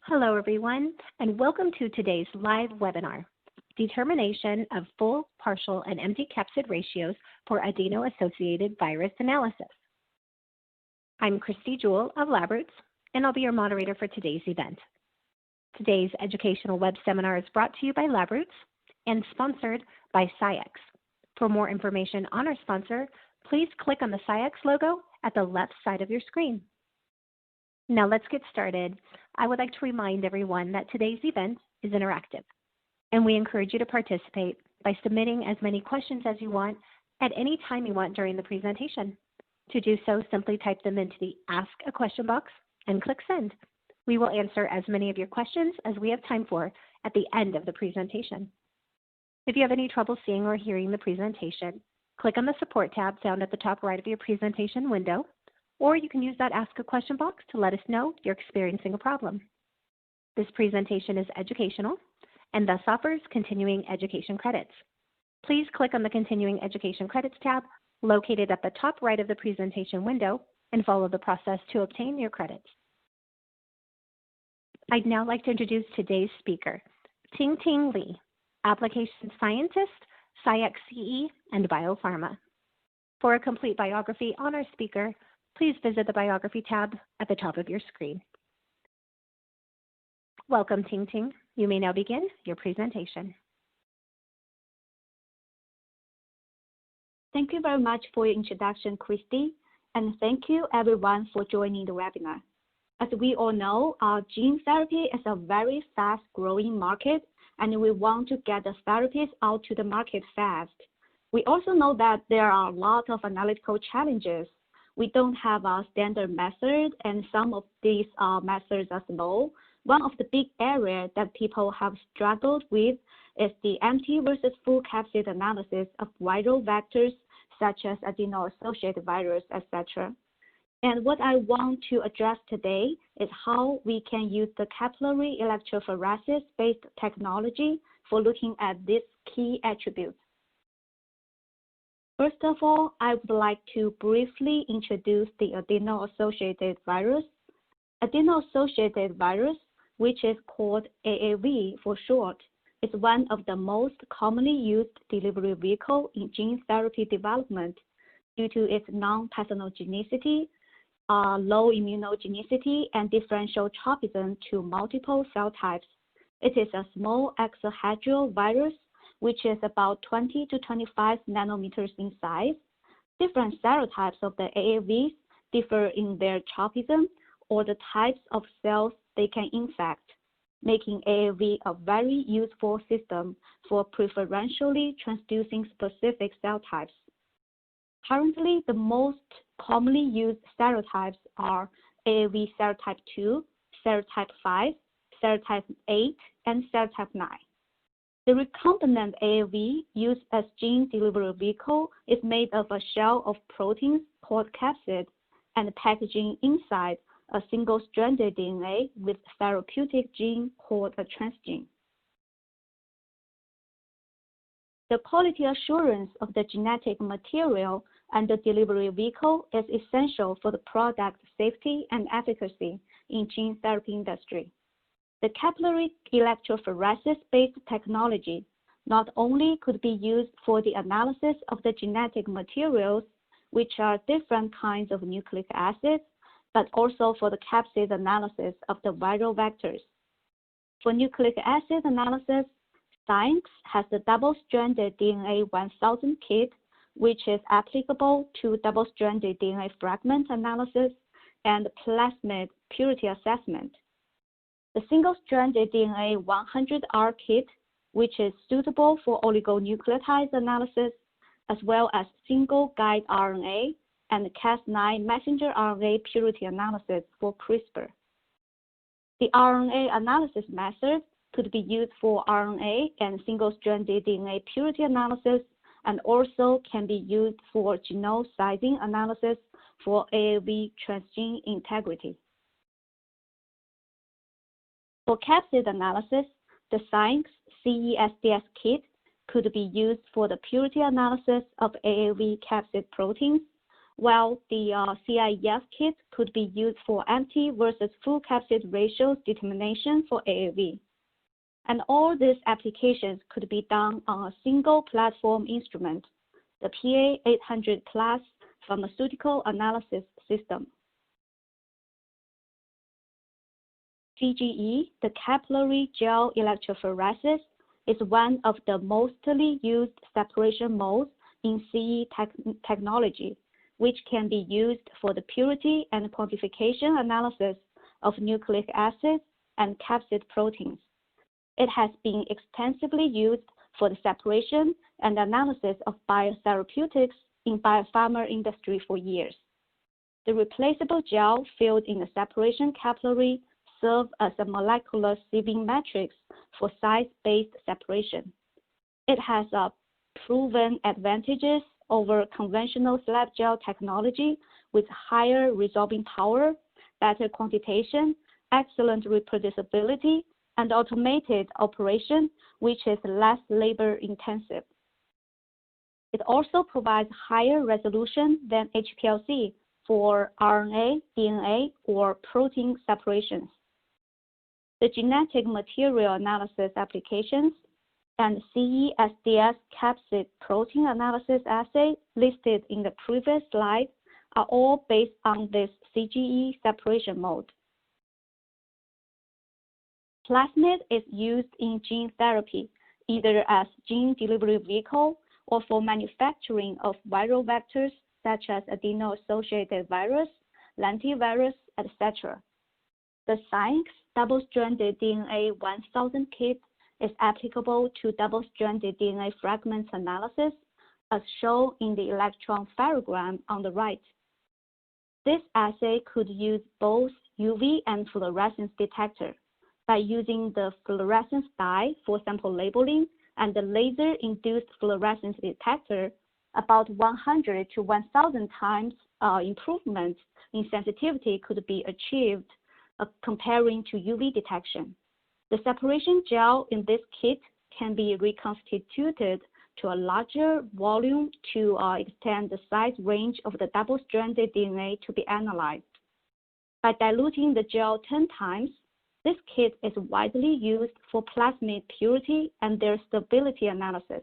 Hello, everyone, and welcome to today's live webinar, Determination of Full, Partial, and Empty Capsid Ratios for Adeno-Associated Virus Analysis. I'm Christy Jewell of LabRoots, and I'll be your moderator for today's event. Today's educational web seminar is brought to you by LabRoots and sponsored by Sciex. For more information on our sponsor, please click on the Sciex logo at the left side of your screen. Now let's get started. I would like to remind everyone that today's event is interactive, and we encourage you to participate by submitting as many questions as you want at any time you want during the presentation. To do so, simply type them into the Ask a Question box and click Send. We will answer as many of your questions as we have time for at the end of the presentation. If you have any trouble seeing or hearing the presentation, click on the Support tab found at the top right of your presentation window, or you can use that Ask a Question box to let us know you're experiencing a problem. This presentation is educational and thus offers continuing education credits. Please click on the Continuing Education Credits tab located at the top right of the presentation window and follow the process to obtain your credits. I'd now like to introduce today's speaker, Tingting Li, Application Scientist, Sciex-Brea, and Biopharma. For a complete biography on our speaker, please visit the Biography tab at the top of your screen. Welcome, Tingting. You may now begin your presentation. Thank you very much for your introduction, Christy, and thank you everyone for joining the webinar. As we all know, gene therapy is a very fast-growing market, and we want to get the therapies out to the market fast. We also know that there are a lot of analytical challenges. We don't have a standard method, and some of these methods are slow. One of the big areas that people have struggled with is the empty versus full capsid analysis of viral vectors such as adeno-associated virus, etc. And what I want to address today is how we can use the capillary electrophoresis-based technology for looking at these key attributes. First of all, I would like to briefly introduce the adeno-associated virus. Adeno-associated virus, which is called AAV for short, is one of the most commonly used delivery vehicles in gene therapy development due to its non-pathogenicity, low immunogenicity, and differential tropism to multiple cell types. It is a small exahedral virus which is about 20 to 25 nanometers in size. Different serotypes of the AAVs differ in their tropism or the types of cells they can infect, making AAV a very useful system for preferentially transducing specific cell types. Currently, the most commonly used serotypes are AAV Serotype 2, Serotype 5, Serotype 8, and Serotype 9. The recombinant AAV used as gene delivery vehicle is made of a shell of proteins called capsid and packaging inside a single-stranded DNA with therapeutic gene called a transgene. The quality assurance of the genetic material and the delivery vehicle is essential for the product safety and efficacy in gene therapy industry. The capillary electrophoresis-based technology not only could be used for the analysis of the genetic materials, which are different kinds of nucleic acids, but also for the capsid analysis of the viral vectors. For nucleic acid analysis, Sciex has the double-stranded DNA 1000 kit, which is applicable to double-stranded DNA fragment analysis and plasmid purity assessment. The single-stranded DNA 100R kit, which is suitable for oligonucleotide analysis, as well as single guide RNA and Cas9 messenger RNA purity analysis for CRISPR. The RNA analysis method could be used for RNA and single-stranded DNA purity analysis, and also can be used for genome sizing analysis for AAV transgene integrity. For capsid analysis, the Sciex CESDS kit could be used for the purity analysis of AAV capsid proteins, while the cIEF kit could be used for empty versus full capsid ratios determination for AAV. And all these applications could be done on a single platform instrument, the PA800 Plus Pharmaceutical Analysis System. CGE, the Capillary Gel Electrophoresis, is one of the mostly used separation modes in CE technology, which can be used for the purity and quantification analysis of nucleic acids and capsid proteins. It has been extensively used for the separation and analysis of biotherapeutics in biopharma industry for years. The replaceable gel filled in the separation capillary serve as a molecular sieving matrix for size-based separation. It has proven advantages over conventional slab gel technology with higher resolving power, better quantitation, excellent reproducibility, and automated operation, which is less labor-intensive. It also provides higher resolution than HPLC for RNA, DNA, or protein separations. The genetic material analysis applications and CE-SDS capsid protein analysis assay listed in the previous slide are all based on this CGE separation mode. Plasmid is used in gene therapy, either as gene delivery vehicle or for manufacturing of viral vectors such as adeno-associated virus, lentivirus, etc. The Sciex double-stranded DNA 1000 kit is applicable to double-stranded DNA fragments analysis, as shown in the electrophoresis on the right. This assay could use both UV and fluorescence detector by using the fluorescence dye for sample labeling and the laser-induced fluorescence detector. About 100 to 1,000 times improvement in sensitivity could be achieved comparing to UV detection. The separation gel in this kit can be reconstituted to a larger volume to extend the size range of the double-stranded DNA to be analyzed. By diluting the gel 10 times, this kit is widely used for plasmid purity and their stability analysis.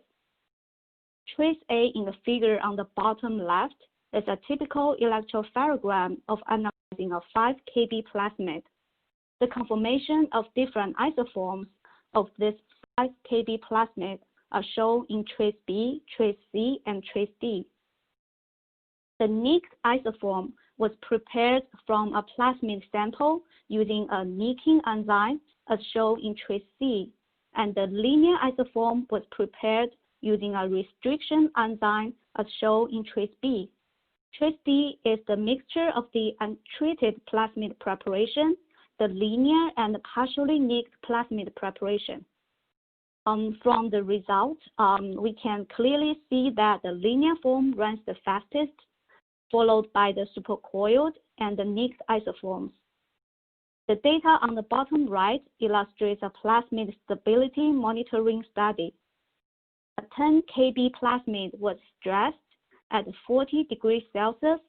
Trace A in the figure on the bottom left is a typical electrophoresis of analyzing a 5 kb plasmid. The conformation of different isoforms of this 5 kb plasmid are shown in trace B, trace C, and trace D. The nicked isoform was prepared from a plasmid sample using a nicking enzyme, as shown in trace C, and the linear isoform was prepared using a restriction enzyme, as shown in trace B. Trace D is the mixture of the untreated plasmid preparation, the linear and partially nicked plasmid preparation. From the results, we can clearly see that the linear form runs the fastest, followed by the supercoiled and the nicked isoforms. The data on the bottom right illustrates a plasmid stability monitoring study. A 10 kb plasmid was stressed at 40 degrees Celsius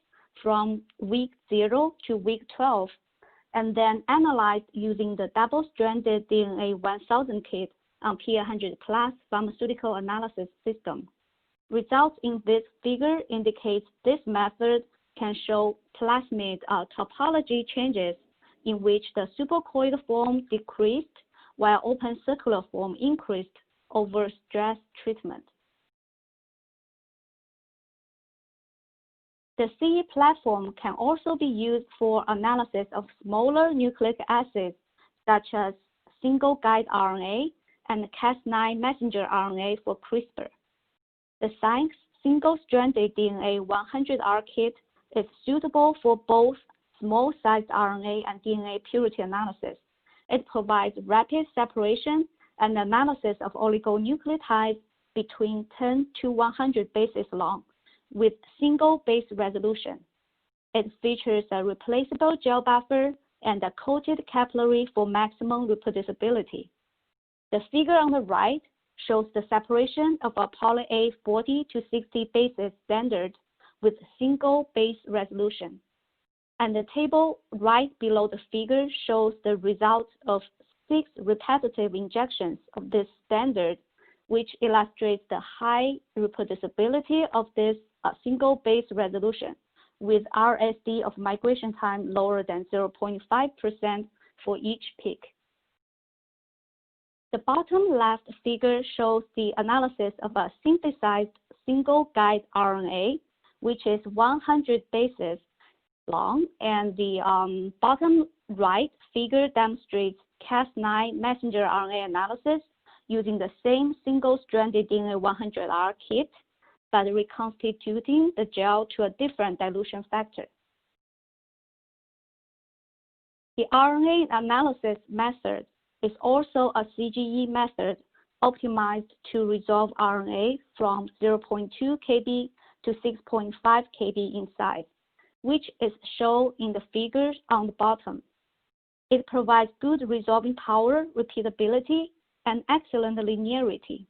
from week 0 to week 12, and then analyzed using the double-stranded DNA 1000 kit on P100 Plus Pharmaceutical Analysis System. Results in this figure indicate this method can show plasmid topology changes in which the supercoiled form decreased while open circular form increased over stress treatment. The CE platform can also be used for analysis of smaller nucleic acids such as single guide RNA and Cas9 messenger RNA for CRISPR. The Sciex single-stranded DNA 100R kit is suitable for both small-sized RNA and DNA purity analysis. It provides rapid separation and analysis of oligonucleotides between 10 to 100 bases long with single base resolution. It features a replaceable gel buffer and a coated capillary for maximum reproducibility. The figure on the right shows the separation of a poly A 40 to 60 bases standard with single base resolution. And the table right below the figure shows the results of 6 repetitive injections of this standard, which illustrates the high reproducibility of this single base resolution with RSD of migration time lower than 0.5% for each peak. The bottom left figure shows the analysis of a synthesized single guide RNA, which is 100 bases long, and the bottom right figure demonstrates Cas9 messenger RNA analysis using the same single-stranded DNA 100R kit, but reconstituting the gel to a different dilution factor. The RNA analysis method is also a CGE method optimized to resolve RNA from 0.2 kb to 6.5 kb in size, which is shown in the figures on the bottom. It provides good resolving power, repeatability, and excellent linearity.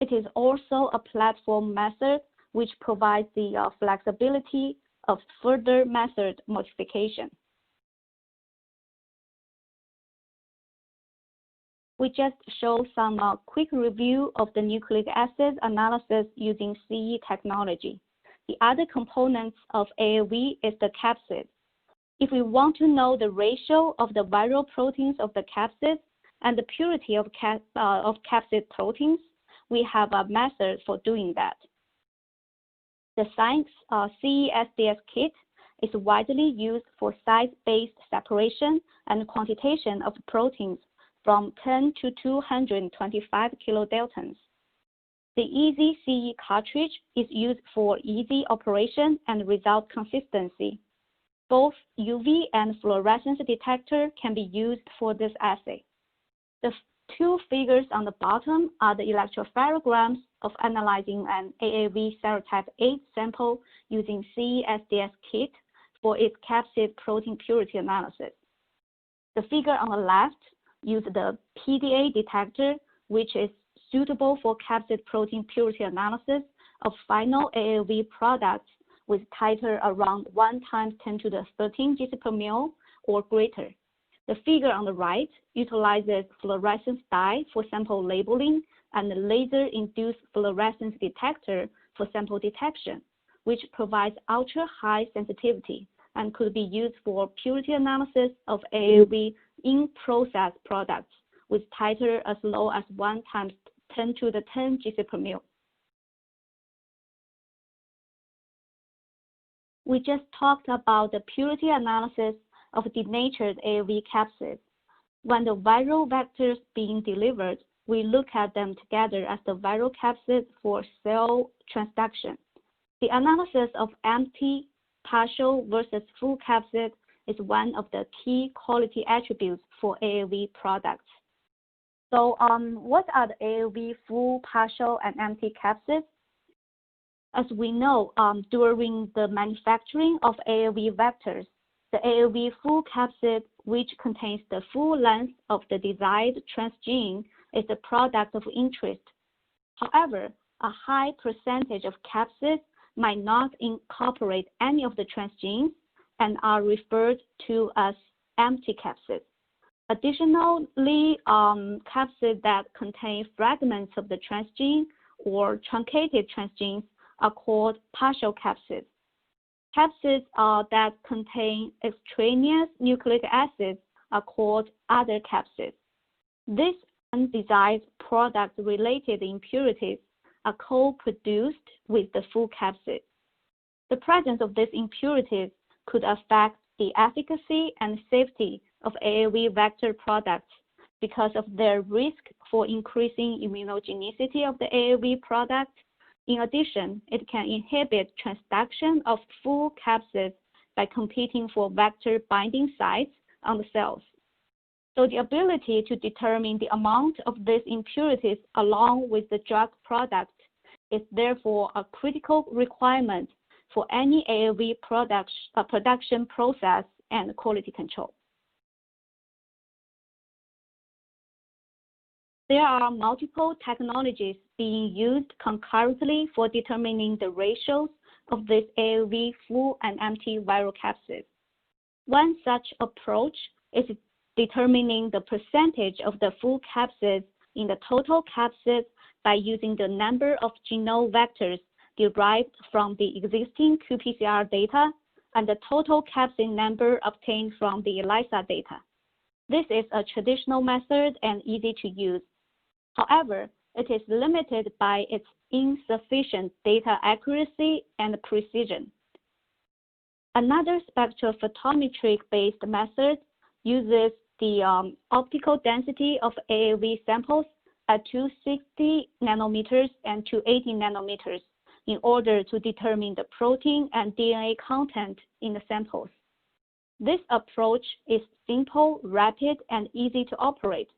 It is also a platform method which provides the flexibility of further method modification. We just show some quick review of the nucleic acid analysis using CE technology. The other components of AAV is the capsid. If we want to know the ratio of the viral proteins of the capsid and the purity of capsid proteins, we have a method for doing that. The Sciex CESDS kit is widely used for size-based separation and quantitation of proteins from 10 to 225 kilodaltons. The Easy CE cartridge is used for easy operation and result consistency. Both UV and fluorescence detector can be used for this assay. The 2 figures on the bottom are the electropherograms of analyzing an AAV Serotype 8 sample using CESDS kit for its capsid protein purity analysis. The figure on the left uses the PDA detector, which is suitable for capsid protein purity analysis of final AAV products with titer around 1 × 10^13 G/ml or greater. The figure on the right utilizes fluorescence dye for sample labeling and the laser-induced fluorescence detector for sample detection, which provides ultra-high sensitivity and could be used for purity analysis of AAV in-process products with titer as low as 1 × 10^10 G/ml. We just talked about the purity analysis of denatured AAV capsids. When the viral vectors being delivered, we look at them together as the viral capsid for cell transduction. The analysis of empty, partial versus full capsid is one of the key quality attributes for AAV products. So what are the AAV full, partial, and empty capsids? As we know, during the manufacturing of AAV vectors, the AAV full capsid, which contains the full length of the desired transgene, is the product of interest. However, a high percentage of capsids might not incorporate any of the transgenes and are referred to as empty capsids. Additionally, capsids that contain fragments of the transgene or truncated transgenes are called partial capsids. Capsids that contain extraneous nucleic acids are called other capsids. These undesired product-related impurities are co-produced with the full capsid. The presence of these impurities could affect the efficacy and safety of AAV vector products because of their risk for increasing immunogenicity of the AAV product. In addition, it can inhibit transduction of full capsids by competing for vector binding sites on the cells. So the ability to determine the amount of these impurities along with the drug product is therefore a critical requirement for any AAV production process and quality control. There are multiple technologies being used concurrently for determining the ratios of these AAV full and empty viral capsids. One such approach is determining the percentage of the full capsids in the total capsids by using the number of genome vectors derived from the existing qPCR data and the total capsid number obtained from the ELISA data. This is a traditional method and easy to use. However, it is limited by its insufficient data accuracy and precision. Another spectrophotometric-based method uses the optical density of AAV samples at 260 nanometers and 280 nanometers in order to determine the protein and DNA content in the samples. This approach is simple, rapid, and easy to operate.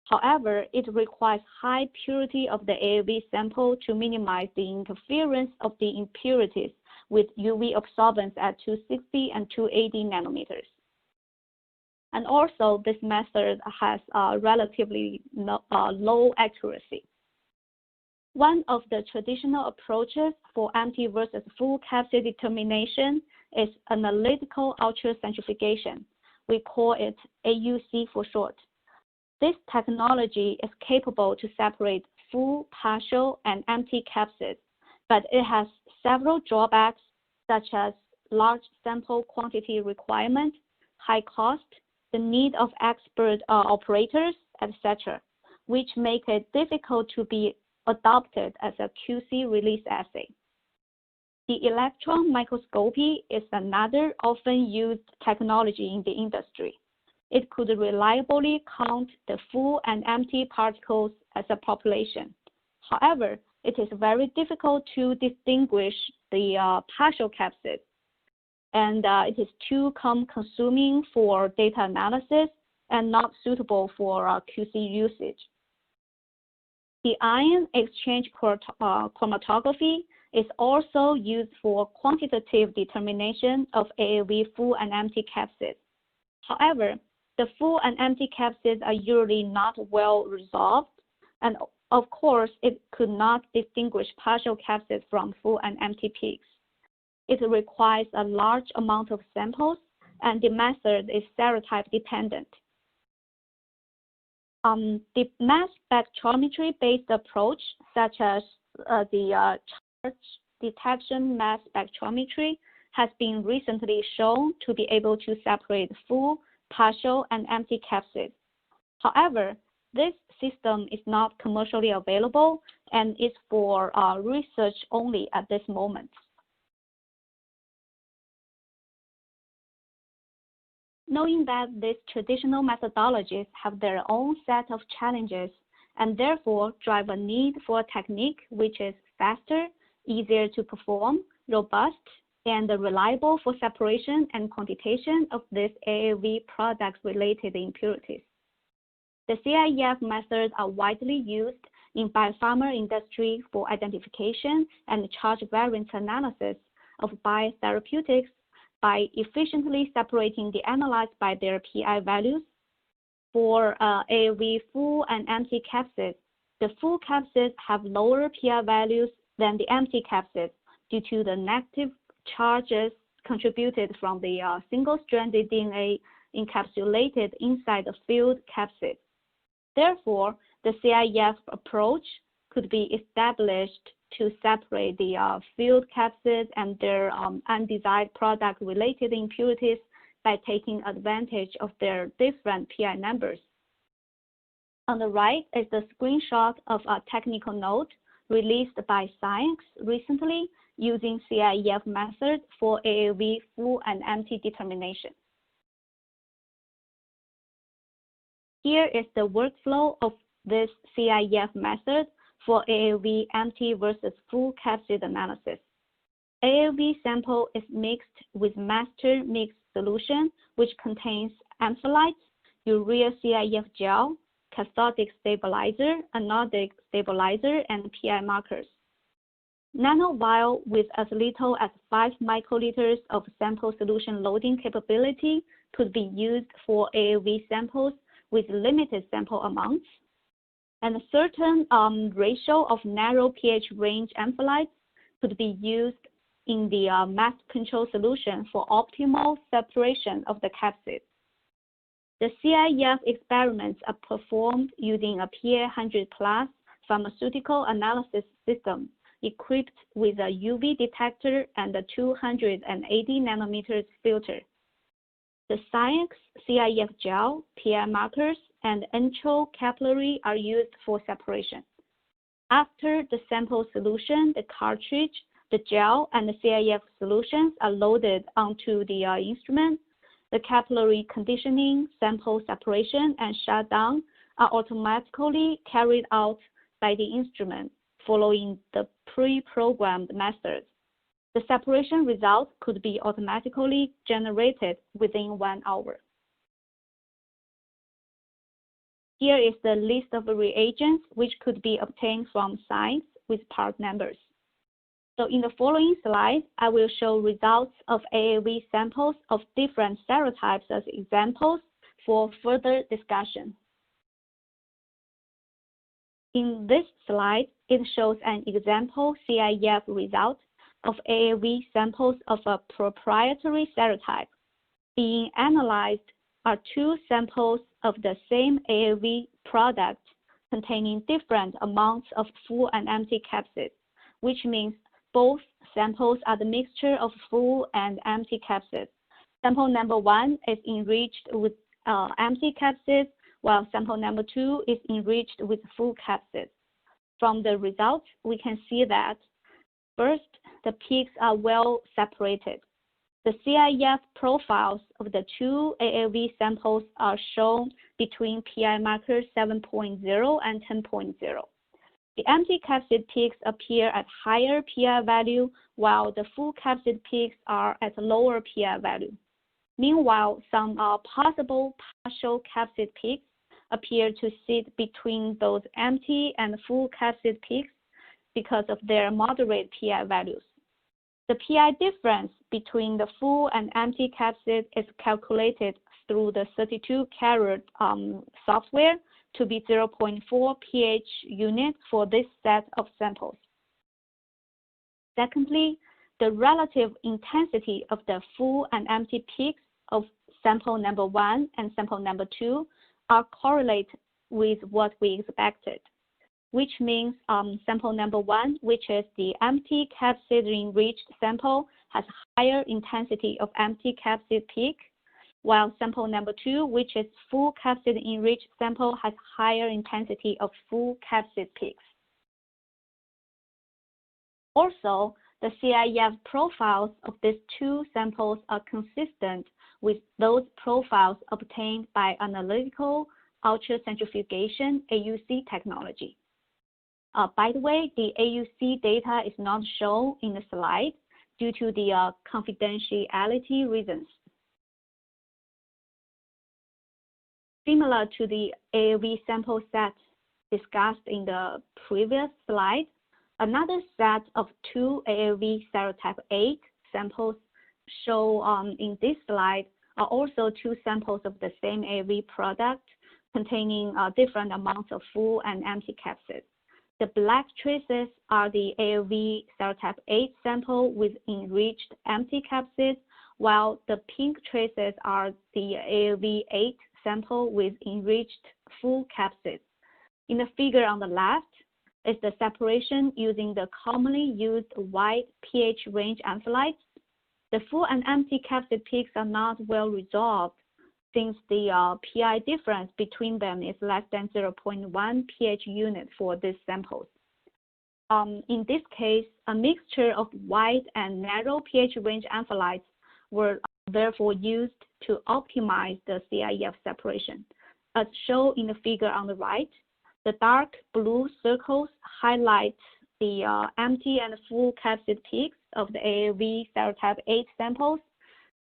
However, it requires high purity of the AAV sample to minimize the interference of the impurities with UV absorbance at 260 and 280 nanometers. And also, this method has relatively low accuracy. One of the traditional approaches for empty versus full capsid determination is analytical ultracentrifugation. We call it AUC for short. This technology is capable to separate full, partial, and empty capsids, but it has several drawbacks such as large sample quantity requirement, high cost, the need of expert operators, etc., which make it difficult to be adopted as a QC release assay. The electron microscopy is another often used technology in the industry. It could reliably count the full and empty particles as a population. However, it is very difficult to distinguish the partial capsids, and it is too time-consuming for data analysis and not suitable for QC usage. The ion exchange chromatography is also used for quantitative determination of AAV full and empty capsids. However, the full and empty capsids are usually not well resolved, and of course, it could not distinguish partial capsids from full and empty peaks. It requires a large amount of samples, and the method is serotype dependent. The mass spectrometry-based approach, such as the charge detection mass spectrometry, has been recently shown to be able to separate full, partial, and empty capsids. However, this system is not commercially available and is for research only at this moment. Knowing that these traditional methodologies have their own set of challenges and therefore drive a need for a technique which is faster, easier to perform, robust, and reliable for separation and quantitation of these AAV products-related impurities. The cIEF methods are widely used in biopharma industry for identification and charge variance analysis of biotherapeutics by efficiently separating the analyzed by their PI values. For AAV full and empty capsids, the full capsids have lower PI values than the empty capsids due to the negative charges contributed from the single-stranded DNA encapsulated inside the filled capsid. Therefore, the cIEF approach could be established to separate the filled capsids and their undesired product-related impurities by taking advantage of their different PI numbers. On the right is the screenshot of a technical note released by Sciex recently using cIEF method for AAV full and empty determination. Here is the workflow of this cIEF method for AAV empty versus full capsid analysis. AAV sample is mixed with master mix solution, which contains ampholytes, urea cIEF gel, cathodic stabilizer, anodic stabilizer, and PI markers. Nanovial with as little as 5 microliters of sample solution loading capability could be used for AAV samples with limited sample amounts. And a certain ratio of narrow pH range ampholytes could be used in the mass control solution for optimal separation of the capsid. The cIEF experiments are performed using a PA100+ pharmaceutical analysis system equipped with a UV detector and a 280 nanometers filter. The Sciex cIEF gel, PI markers, and Encho capillary are used for separation. After the sample solution, the cartridge, the gel, and the cIEF solutions are loaded onto the instrument. The capillary conditioning, sample separation, and shutdown are automatically carried out by the instrument following the pre-programmed methods. The separation results could be automatically generated within 1 hour. Here is the list of reagents which could be obtained from Sciex with part numbers. So in the following slide, I will show results of AAV samples of different serotypes as examples for further discussion. In this slide, it shows an example cIEF result of AAV samples of a proprietary serotype. Being analyzed are 2 samples of the same AAV product containing different amounts of full and empty capsids, which means both samples are the mixture of full and empty capsids. Sample number 1 is enriched with empty capsids, while sample number 2 is enriched with full capsids. From the results, we can see that first, the peaks are well separated. The cIEF profiles of the 2 AAV samples are shown between PI markers 7.0 and 10.0. The empty capsid peaks appear at higher PI value, while the full capsid peaks are at lower PI value. Meanwhile, some possible partial capsid peaks appear to sit between those empty and full capsid peaks because of their moderate PI values. The PI difference between the full and empty capsid is calculated through the 32-carat software to be 0.4 pH unit for this set of samples. Secondly, the relative intensity of the full and empty peaks of sample number 1 and sample number 2 are correlated with what we expected, which means sample number 1, which is the empty capsid-enriched sample, has higher intensity of empty capsid peak, while sample number 2, which is full capsid-enriched sample, has higher intensity of full capsid peaks. Also, the cIEF profiles of these 2 samples are consistent with those profiles obtained by analytical ultracentrifugation AUC technology. By the way, the AUC data is not shown in the slide due to the confidentiality reasons. Similar to the AAV sample set discussed in the previous slide, another set of 2 AAV serotype 8 samples shown in this slide are also 2 samples of the same AAV product containing different amounts of full and empty capsids. The black traces are the AAV serotype 8 sample with enriched empty capsids, while the pink traces are the AAV 8 sample with enriched full capsids. In the figure on the left is the separation using the commonly used wide pH range amphilytes. The full and empty capsid peaks are not well resolved since the PI difference between them is less than 0.1 pH unit for these samples. In this case, a mixture of wide and narrow pH range amphilytes were therefore used to optimize the cIEF separation. As shown in the figure on the right, the dark blue circles highlight the empty and full capsid peaks of the AAV serotype 8 samples.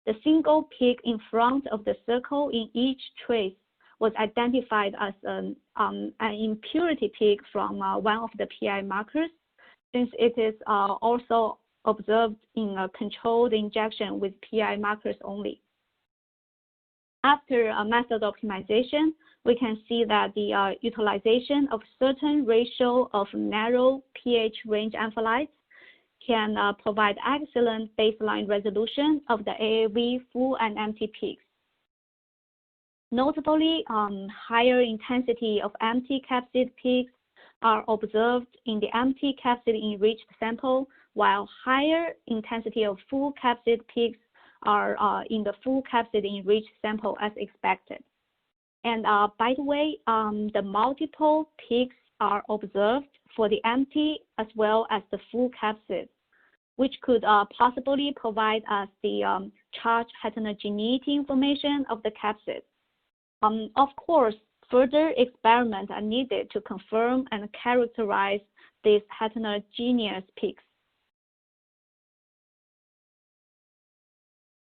The single peak in front of the circle in each trace was identified as an impurity peak from one of the PI markers, since it is also observed in a controlled injection with PI markers only. After method optimization, we can see that the utilization of certain ratio of narrow pH range amphilytes can provide excellent baseline resolution of the AAV full and empty peaks. Notably, higher intensity of empty capsid peaks are observed in the empty capsid-enriched sample, while higher intensity of full capsid peaks are in the full capsid-enriched sample as expected. And by the way, the multiple peaks are observed for the empty as well as the full capsid, which could possibly provide us the charge heterogeneity information of the capsid. Of course, further experiments are needed to confirm and characterize these heterogeneous peaks.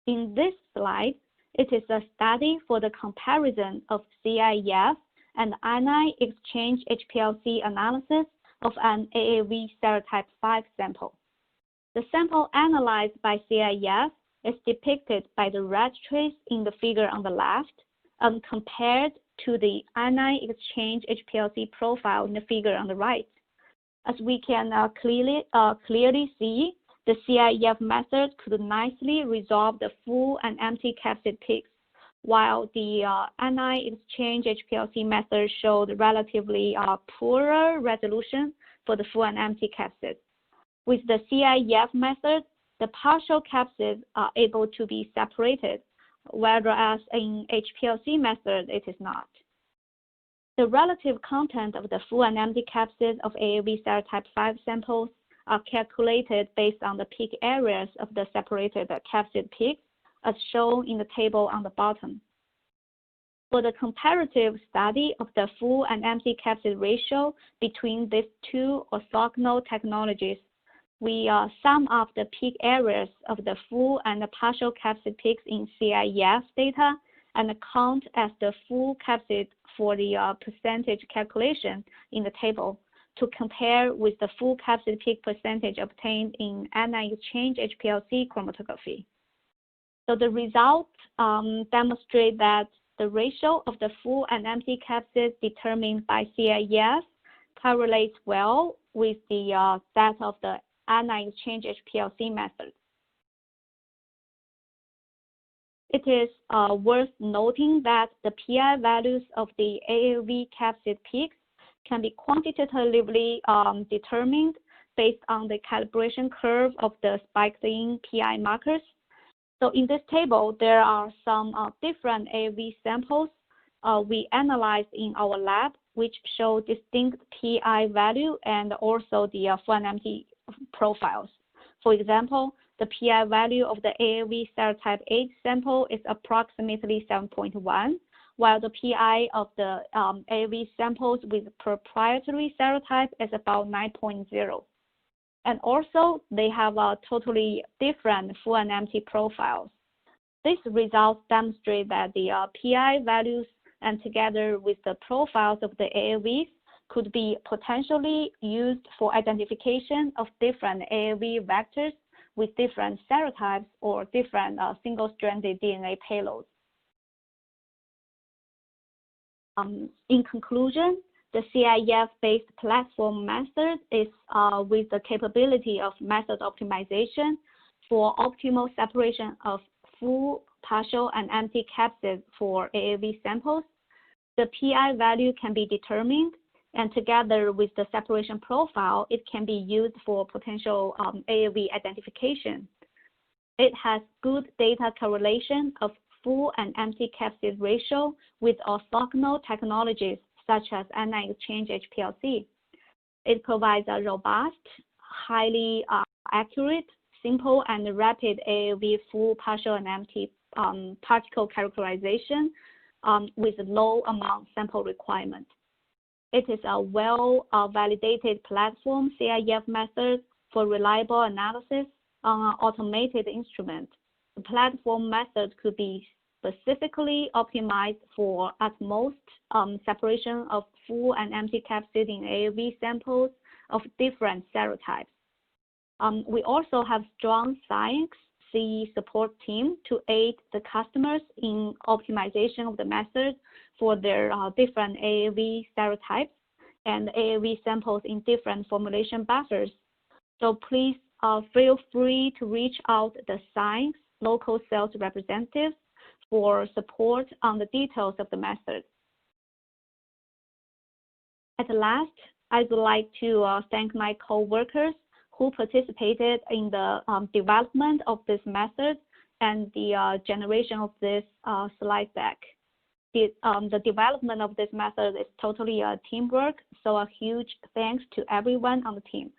In this slide, it is a study for the comparison of cIEF and anion exchange HPLC analysis of an AAV Serotype 5 sample. The sample analyzed by cIEF is depicted by the red trace in the figure on the left and compared to the anion exchange HPLC profile in the figure on the right. As we can clearly see, the cIEF method could nicely resolve the full and empty capsid peaks, while the anion exchange HPLC method showed relatively poorer resolution for the full and empty capsids. With the cIEF method, the partial capsids are able to be separated, whereas in HPLC method, it is not. The relative content of the full and empty capsids of AAV Serotype 5 samples are calculated based on the peak areas of the separated capsid peaks, as shown in the table on the bottom. For the comparative study of the full and empty capsid ratio between these two orthogonal technologies, we sum up the peak areas of the full and the partial capsid peaks in cIEF data and count as the full capsid for the percentage calculation in the table to compare with the full capsid peak percentage obtained in anion exchange HPLC chromatography. So the results demonstrate that the ratio of the full and empty capsids determined by cIEF correlates well with the that of the anion exchange HPLC method. It is worth noting that the PI values of the AAV capsid peaks can be quantitatively determined based on the calibration curve of the spiked-in PI markers. So in this table, there are some different AAV samples we analyzed in our lab, which show distinct PI value and also the full and empty profiles. For example, the PI value of the AAV Serotype 8 sample is approximately 7.1, while the PI of the AAV samples with proprietary serotype is about 9.0. And also, they have totally different full and empty profiles. These results demonstrate that the PI values and together with the profiles of the AAVs could be potentially used for identification of different AAV vectors with different serotypes or different single-stranded DNA payloads. In conclusion, the cIEF-based platform method is with the capability of method optimization for optimal separation of full, partial, and empty capsids for AAV samples. The PI value can be determined, and together with the separation profile, it can be used for potential AAV identification. It has good data correlation of full and empty capsid ratio with orthogonal technologies such as anion exchange HPLC. It provides a robust, highly accurate, simple, and rapid AAV full, partial, and empty particle characterization with low amount sample requirement. It is a well-validated platform cIEF method for reliable analysis on an automated instrument. The platform method could be specifically optimized for at most separation of full and empty capsid in AAV samples of different serotypes. We also have strong Sciex support team to aid the customers in optimization of the method for their different AAV serotypes and AAV samples in different formulation buffers. So please feel free to reach out the Sciex local sales representatives for support on the details of the method. At last, I'd like to thank my co-workers who participated in the development of this method and the generation of this slide deck. The development of this method is totally teamwork, so a huge thanks to everyone on the team.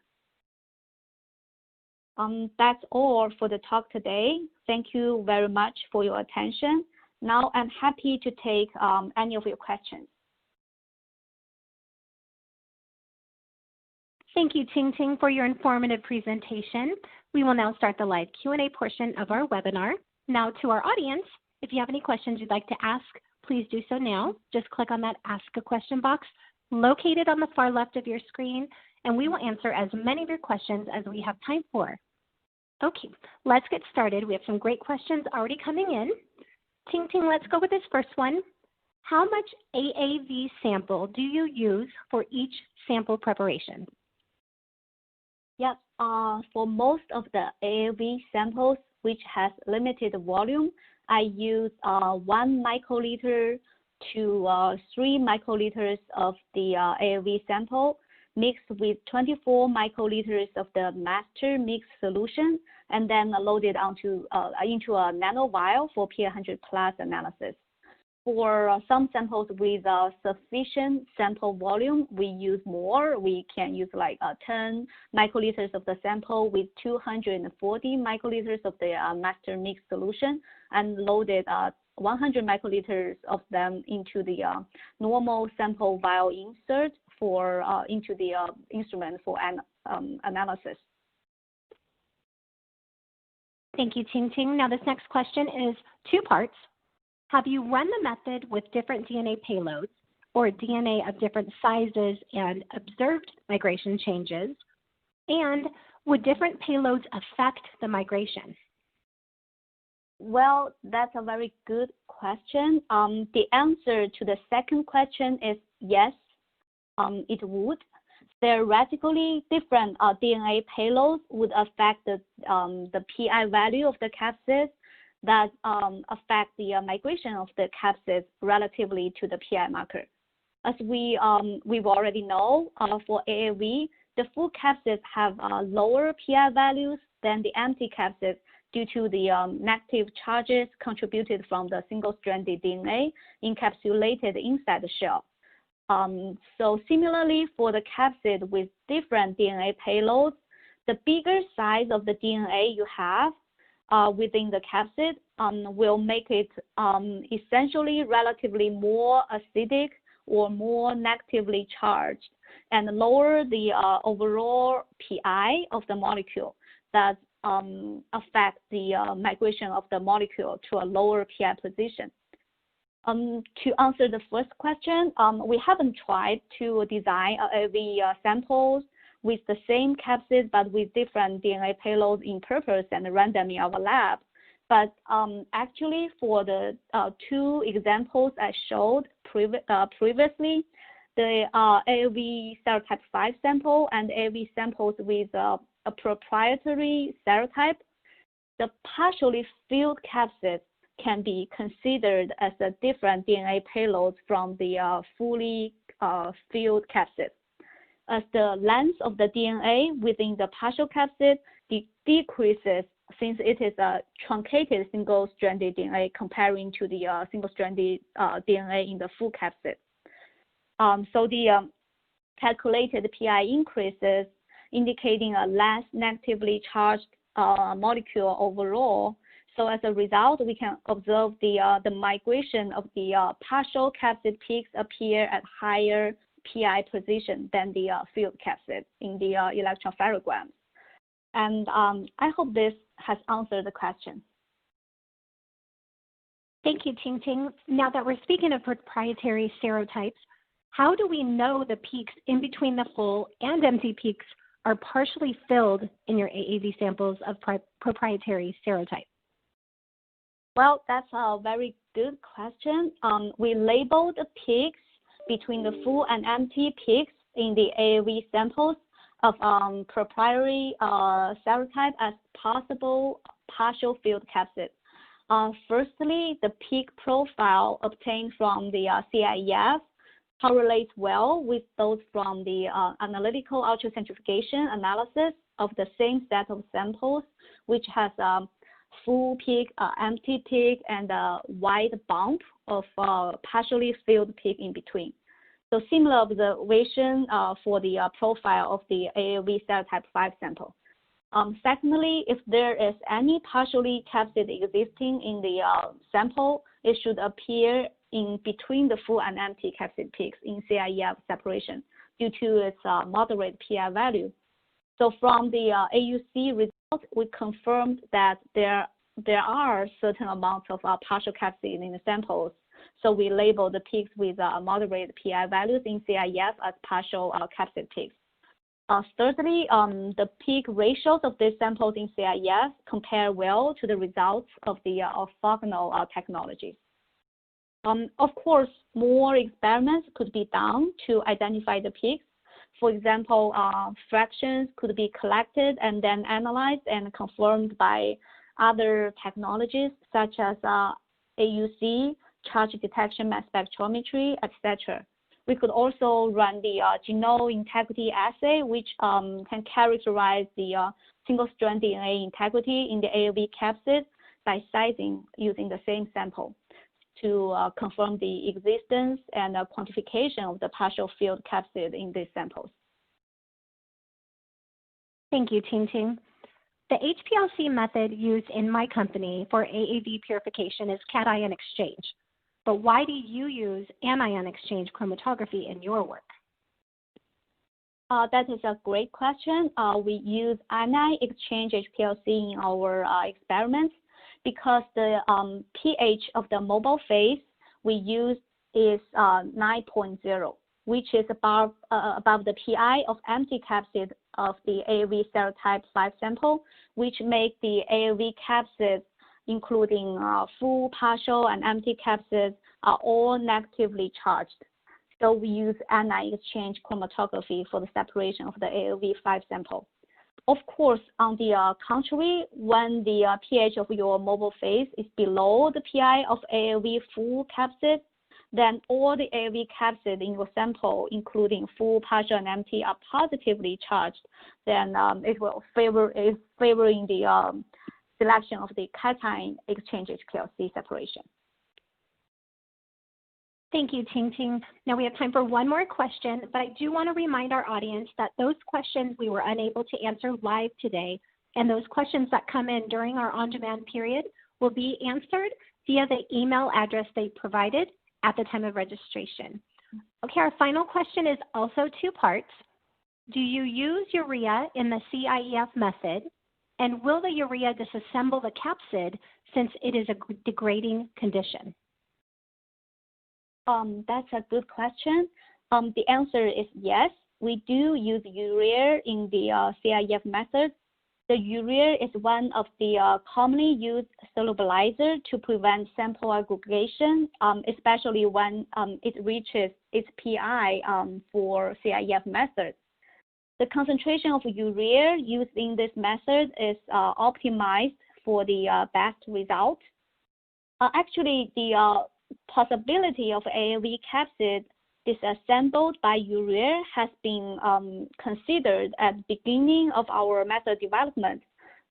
That's all for the talk today. Thank you very much for your attention. Now I'm happy to take any of your questions. Thank you, Tingting, for your informative presentation. We will now start the live Q&A portion of our webinar. Now to our audience, if you have any questions you'd like to ask, please do so now. Just click on that Ask a Question box located on the far left of your screen, and we will answer as many of your questions as we have time for. Okay, let's get started. We have some great questions already coming in. Tingting, let's go with this first one. How much AAV sample do you use for each sample preparation? Yes, for most of the AAV samples, which has limited volume, I use 1 microliter to 3 microliters of the AAV sample mixed with 24 microliters of the master mix solution and then loaded onto into a nano vial for P100 plus analysis. For some samples with sufficient sample volume, we use more. We can use like 10 microliters of the sample with 240 microliters of the master mix solution and loaded 100 microliters of them into the normal sample vial insert for into the instrument for analysis. Thank you, Tingting. Now this next question is 2 parts. Have you run the method with different DNA payloads or DNA of different sizes and observed migration changes? And would different payloads affect the migration? Well, that's a very good question. The answer to the second question is yes, it would. Theoretically, different DNA payloads would affect the PI value of the capsid that affect the migration of the capsids relatively to the PI marker. As we've already know, for AAV, the full capsids have lower PI values than the empty capsids due to the negative charges contributed from the single-stranded DNA encapsulated inside the shell. So similarly, for the capsid with different DNA payloads, the bigger size of the DNA you have within the capsid will make it essentially relatively more acidic or more negatively charged and lower the overall PI of the molecule that affect the migration of the molecule to a lower PI position. To answer the first question, we haven't tried to design AAV samples with the same capsid but with different DNA payloads in purpose and random in our lab. But actually, for the 2 examples I showed previously, the AAV Serotype 5 sample and AAV samples with a proprietary serotype, the partially filled capsid can be considered as a different DNA payload from the fully filled capsid. As the length of the DNA within the partial capsid decreases since it is a truncated single-stranded DNA comparing to the single-stranded DNA in the full capsid. So the calculated PI increases, indicating a less negatively charged molecule overall. So as a result, we can observe the migration of the partial capsid peaks appear at higher PI position than the filled capsid in the electropherograms. And I hope this has answered the question. Thank you, Tingting. Now that we're speaking of proprietary serotypes, how do we know the peaks in between the full and empty peaks are partially filled in your AAV samples of proprietary serotype? Well, that's a very good question. We labeled the peaks between the full and empty peaks in the AAV samples of proprietary serotype as possible partial field capsid. Firstly, the peak profile obtained from the cIEF correlates well with those from the analytical ultracentrifugation analysis of the same set of samples, which has a full peak, empty peak, and a wide bump of partially filled peak in between. So similar observation for the profile of the AAV serotype 5 sample. Secondly, if there is any partially capsid existing in the sample, it should appear in between the full and empty capsid peaks in cIEF separation due to its moderate PI value. So from the AUC result, we confirmed that there are certain amounts of partial capsid in the samples. So we label the peaks with moderate PI values in cIEF as partial capsid peaks. Thirdly, the peak ratios of these samples in cIEF compare well to the results of the orthogonal technologies. Of course, more experiments could be done to identify the peaks. For example, fractions could be collected and then analyzed and confirmed by other technologies such as AUC, charge detection mass spectrometry, etc. We could also run the genome integrity assay, which can characterize the single-strand DNA integrity in the AAV capsid by sizing using the same sample to confirm the existence and quantification of the partial field capsid in these samples. Thank you, Tingting. The HPLC method used in my company for AAV purification is cation exchange. But why do you use anion exchange chromatography in your work? That is a great question. We use anion exchange HPLC in our experiments because the pH of the mobile phase we use is 9.0, which is above the PI of empty capsid of the AAV serotype 5 sample, which make the AAV capsid, including full, partial, and empty capsids, are all negatively charged. So we use anion exchange chromatography for the separation of the AAV 5 sample. Of course, on the contrary, when the pH of your mobile phase is below the PI of AAV full capsid, then all the AAV capsid in your sample, including full, partial, and empty, are positively charged. Then it will favoring the selection of the cation exchange HPLC separation. Thank you, Tingting. Now we have time for one more question, but I do want to remind our audience that those questions we were unable to answer live today, and those questions that come in during our on-demand period will be answered via the email address they provided at the time of registration. Okay, our final question is also two parts. Do you use urea in the cIEF method? And will the urea disassemble the capsid since it is a degrading condition? That's a good question. The answer is yes. We do use urea in the cIEF method. The urea is one of the commonly used solubilizer to prevent sample aggregation, especially when it reaches its PI for cIEF method. The concentration of urea used in this method is optimized for the best result. Actually, the possibility of AAV capsid disassembled by urea has been considered at the beginning of our method development,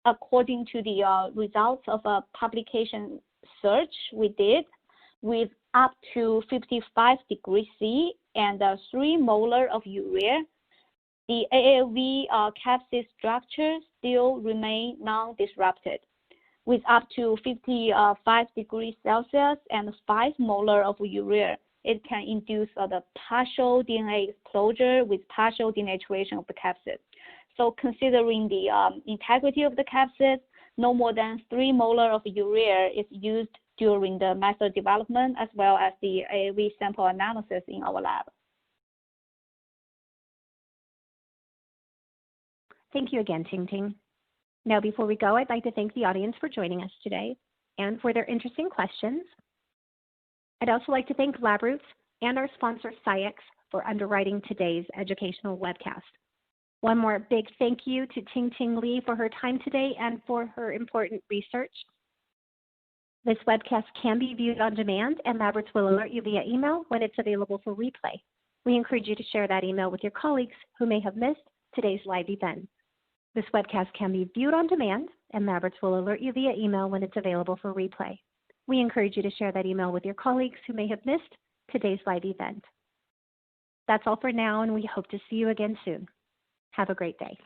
according to the results of a publication search we did with up to 55 degrees C and 3 molar of urea. The AAV capsid structure still remain non-disrupted. With up to 55 degrees Celsius and 5 molar of urea, it can induce the partial DNA exposure with partial denaturation of the capsid. So considering the integrity of the capsid, no more than 3 molar of urea is used during the method development as well as the AAV sample analysis in our lab. Thank you again, Tingting. Now, before we go, I'd like to thank the audience for joining us today and for their interesting questions. I'd also like to thank LabRoots and our sponsor, Sciex, for underwriting today's educational webcast. One more big thank you to Tingting Li for her time today and for her important research. This webcast can be viewed on demand, and LabRoots will alert you via email when it's available for replay. We encourage you to share that email with your colleagues who may have missed today's live event. This webcast can be viewed on demand, and LabRoots will alert you via email when it's available for replay. We encourage you to share that email with your colleagues who may have missed today's live event. That's all for now, and we hope to see you again soon. Have a great day.